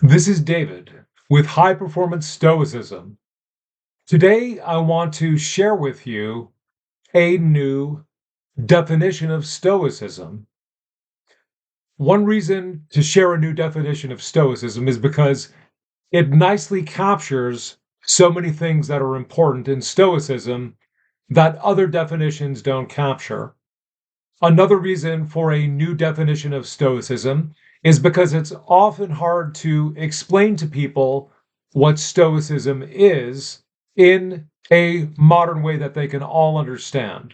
This is David with High Performance Stoicism. Today, I want to share with you a new definition of Stoicism. One reason to share a new definition of Stoicism is because it nicely captures so many things that are important in Stoicism that other definitions don't capture. Another reason for a new definition of Stoicism is because it's often hard to explain to people what Stoicism is in a modern way that they can all understand.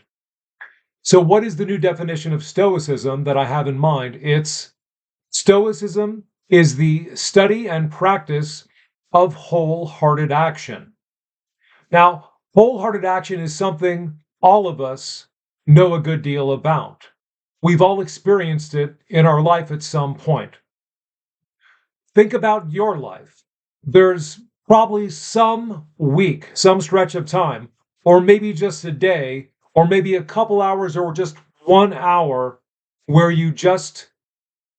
So, what is the new definition of Stoicism that I have in mind? It's Stoicism is the study and practice of wholehearted action. Now, wholehearted action is something all of us know a good deal about. We've all experienced it in our life at some point. Think about your life. There's probably some week, some stretch of time, or maybe just a day, or maybe a couple hours, or just 1 hour where you just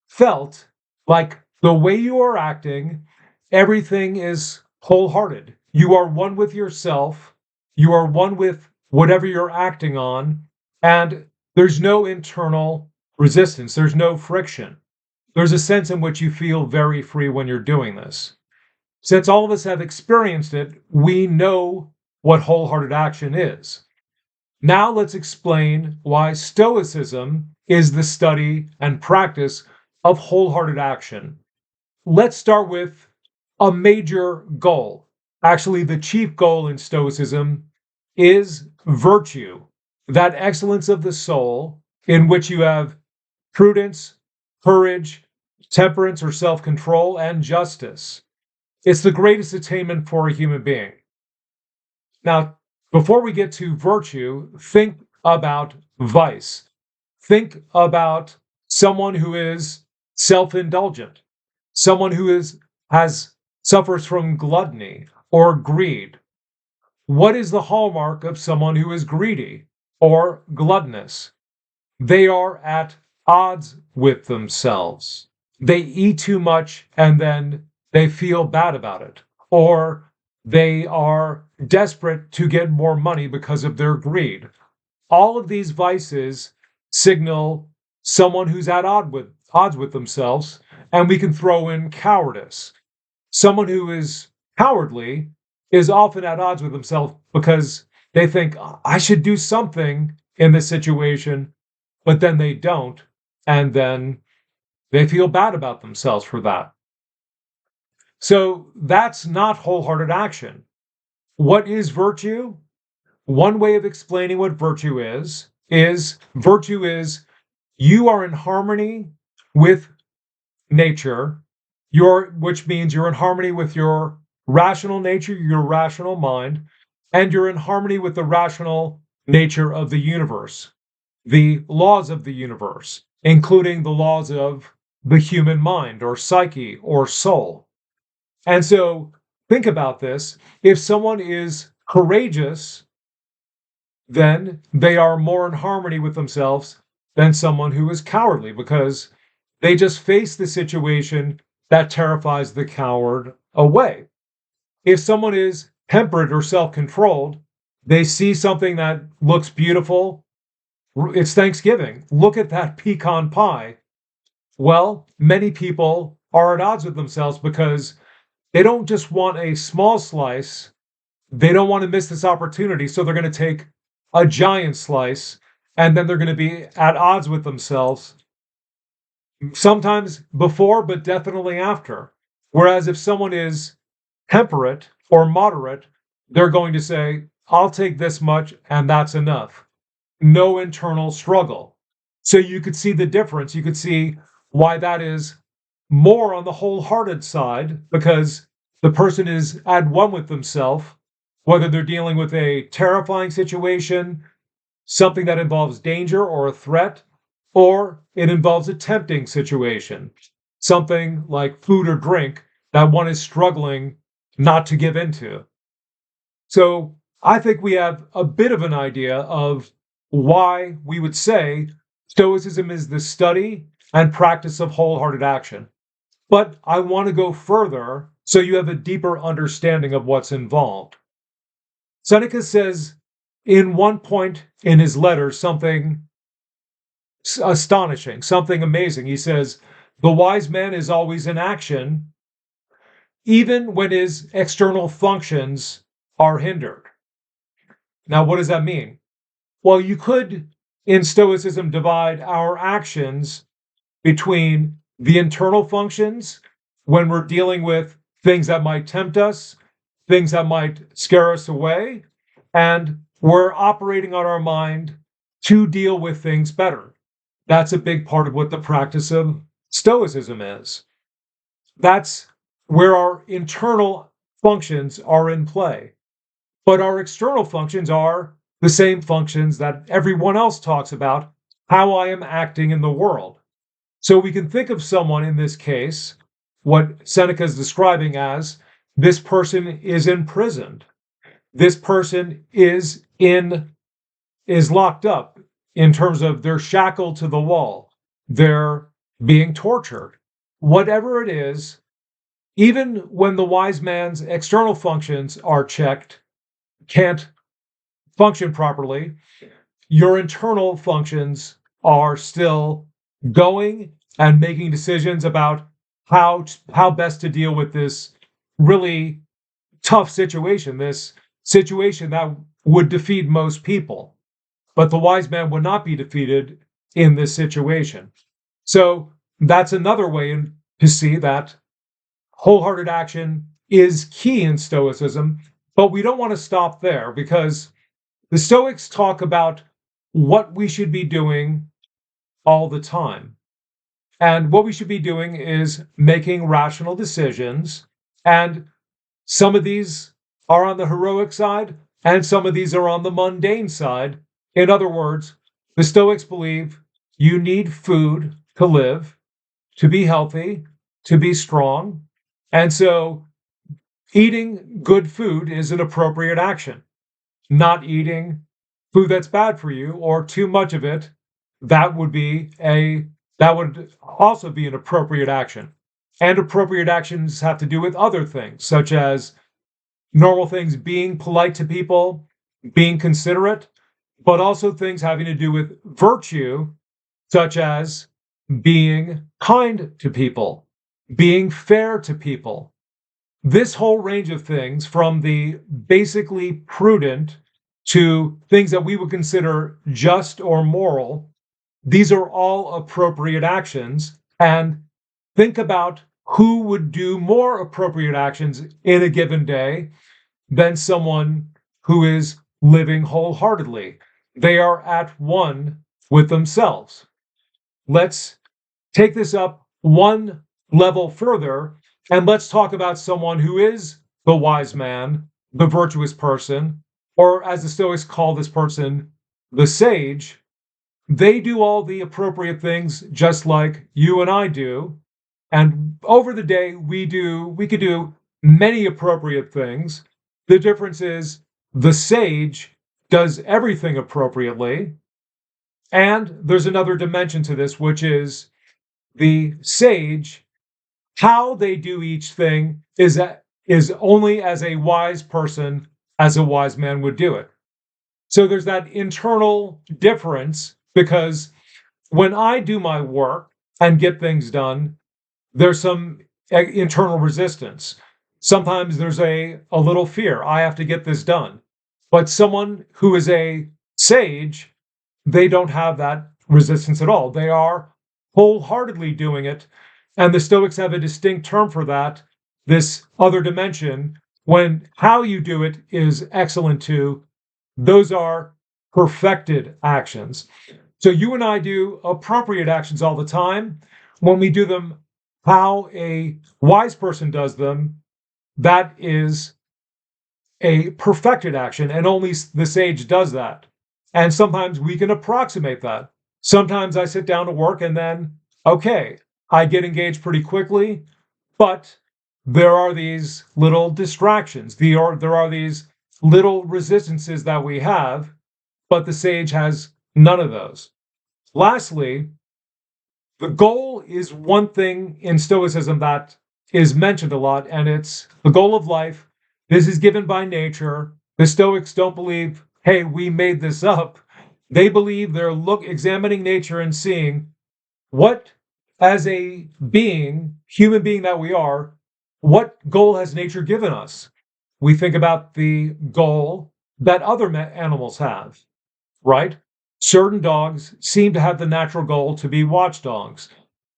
felt like the way you are acting, everything is wholehearted. You are one with yourself, you are one with whatever you're acting on, and there's no internal resistance, there's no friction. There's a sense in which you feel very free when you're doing this. Since all of us have experienced it, we know what wholehearted action is. Now let's explain why Stoicism is the study and practice of wholehearted action. Let's start with a major goal. Actually, the chief goal in Stoicism is virtue, that excellence of the soul in which you have prudence, courage, temperance or self control, and justice. It's the greatest attainment for a human being. Now, before we get to virtue, think about vice. Think about someone who is self-indulgent, someone who suffers from gluttony or greed. What is the hallmark of someone who is greedy or gluttonous? They are at odds with themselves. They eat too much and then they feel bad about it, or they are desperate to get more money because of their greed. All of these vices signal someone who's at odds with themselves, and we can throw in cowardice. Someone who is cowardly is often at odds with themselves because they think, I should do something in this situation, but then they don't, and then they feel bad about themselves for that. So that's not wholehearted action. What is virtue? One way of explaining what virtue is virtue is you are in harmony with nature, which means you're in harmony with your rational nature, your rational mind, and you're in harmony with the rational nature of the universe, the laws of the universe, including the laws of the human mind or psyche or soul. And so think about this. If someone is courageous, then they are more in harmony with themselves than someone who is cowardly because they just face the situation that terrifies the coward away. If someone is temperate or self controlled, they see something that looks beautiful. It's Thanksgiving. Look at that pecan pie. Well, many people are at odds with themselves because they don't just want a small slice, they don't want to miss this opportunity. So they're going to take a giant slice and then they're going to be at odds with themselves, sometimes before, but definitely after. Whereas if someone is temperate or moderate, they're going to say, I'll take this much and that's enough. No internal struggle. So you could see the difference. You could see why that is more on the wholehearted side because the person is at one with themselves, whether they're dealing with a terrifying situation, something that involves danger or a threat, or it involves a tempting situation, something like food or drink that one is struggling not to give into. So I think we have a bit of an idea of why we would say Stoicism is the study and practice of wholehearted action. but I want to go further so you have a deeper understanding of what's involved. Seneca says in one point in his letter something astonishing, something amazing. He says, the wise man is always in action, even when his external functions are hindered. Now, what does that mean? Well, you could, in Stoicism, divide our actions between the internal functions when we're dealing with things that might tempt us, things that might scare us away, and we're operating on our mind to deal with things better. That's a big part of what the practice of Stoicism is. That's where our internal functions are in play. But our external functions are the same functions that everyone else talks about, how I am acting in the world. So we can think of someone in this case, what Seneca is describing as this person is imprisoned. This person is locked up in terms of they're shackled to the wall. They're being tortured. Whatever it is, even when the wise man's external functions are checked, can't function properly, your internal functions are still going and making decisions about how best to deal with this really tough situation, this situation that would defeat most people. But the wise man would not be defeated in this situation. So that's another way to see that wholehearted action is key in Stoicism, but we don't want to stop there because the Stoics talk about what we should be doing all the time. And what we should be doing is making rational decisions. And some of these are on the heroic side, and some of these are on the mundane side. In other words, the Stoics believe you need food to live, to be healthy, to be strong. And so eating good food is an appropriate action. Not eating food that's bad for you or too much of it, that would also be an appropriate action. And appropriate actions have to do with other things, such as normal things, being polite to people, being considerate, but also things having to do with virtue, such as being kind to people, being fair to people. This whole range of things, from the basically prudent to things that we would consider just or moral, these are all appropriate actions. And think about who would do more appropriate actions in a given day than someone who is living wholeheartedly. They are at one with themselves. Let's take this up one level further, and let's talk about someone who is the wise man, the virtuous person, or as the Stoics call this person, the sage. They do all the appropriate things just like you and I do. And over the day, we could do many appropriate things. The difference is the sage does everything appropriately. And there's another dimension to this, which is the sage, how they do each thing is only as a wise person, as a wise man would do it. So there's that internal difference because when I do my work and get things done, there's some internal resistance. Sometimes there's a little fear. I have to get this done. But someone who is a sage, they don't have that resistance at all. They are wholeheartedly doing it. And the Stoics have a distinct term for that, this other dimension, when how you do it is excellent too. Those are perfected actions. So you and I do appropriate actions all the time. When we do them how a wise person does them, that is a perfected action, and only the sage does that. And sometimes we can approximate that. Sometimes I sit down to work and then, okay, I get engaged pretty quickly, but there are these little distractions. There are these little resistances that we have, but the sage has none of those. Lastly, The goal is one thing in Stoicism that is mentioned a lot, and it's the goal of life. This is given by nature. The Stoics don't believe, hey, we made this up. They believe they're examining nature and seeing what, as a being, human being that we are, what goal has nature given us? We think about the goal that other animals have, right? Certain dogs seem to have the natural goal to be watchdogs.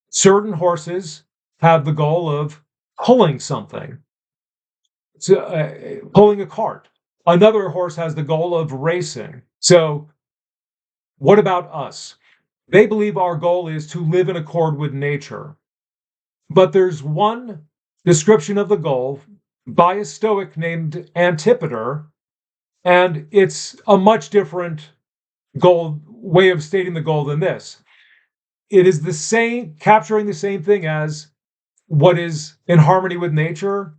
Certain horses have the goal of pulling something, pulling a cart. Another horse has the goal of racing. So, what about us? They believe our goal is to live in accord with nature. But there's one description of the goal by a Stoic named Antipater, and it's a much different way of stating the goal than this. It is the same, capturing the same thing as what is in harmony with nature,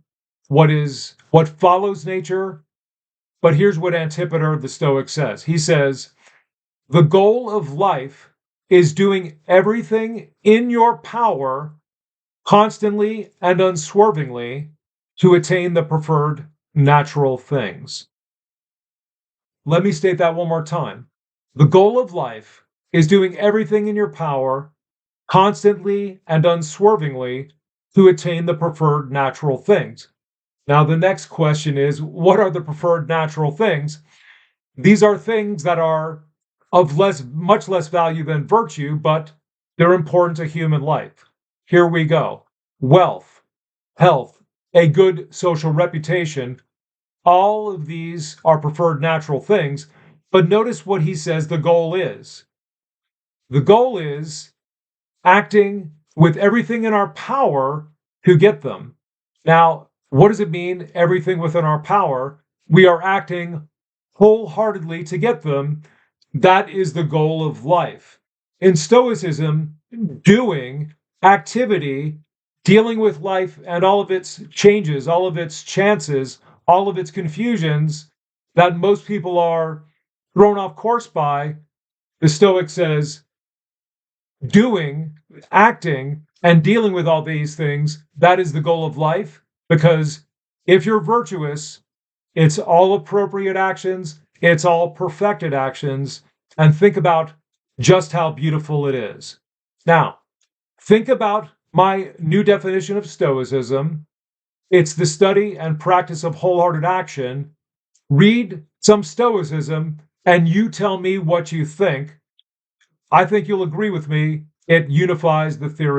what follows nature. But here's what Antipater the Stoic says. He says, the goal of life is doing everything in your power constantly and unswervingly to attain the preferred natural things. Let me state that one more time. The goal of life is doing everything in your power constantly and unswervingly to attain the preferred natural things. Now, the next question is, what are the preferred natural things? These are things that are of much less value than virtue, but they're important to human life. Here we go. Wealth, health, a good social reputation, all of these are preferred natural things, but notice what he says the goal is. The goal is acting with everything in our power to get them. Now, what does it mean, everything within our power? We are acting wholeheartedly to get them. That is the goal of life. In Stoicism, doing, activity, dealing with life and all of its changes, all of its chances, all of its confusions that most people are thrown off course by, the Stoic says, doing, acting, and dealing with all these things, that is the goal of life. Because if you're virtuous, it's all appropriate actions, it's all perfected actions, and think about just how beautiful it is. Now, think about my new definition of Stoicism. It's the study and practice of wholehearted action. Read some Stoicism, and you tell me what you think. I think you'll agree with me. It unifies the theory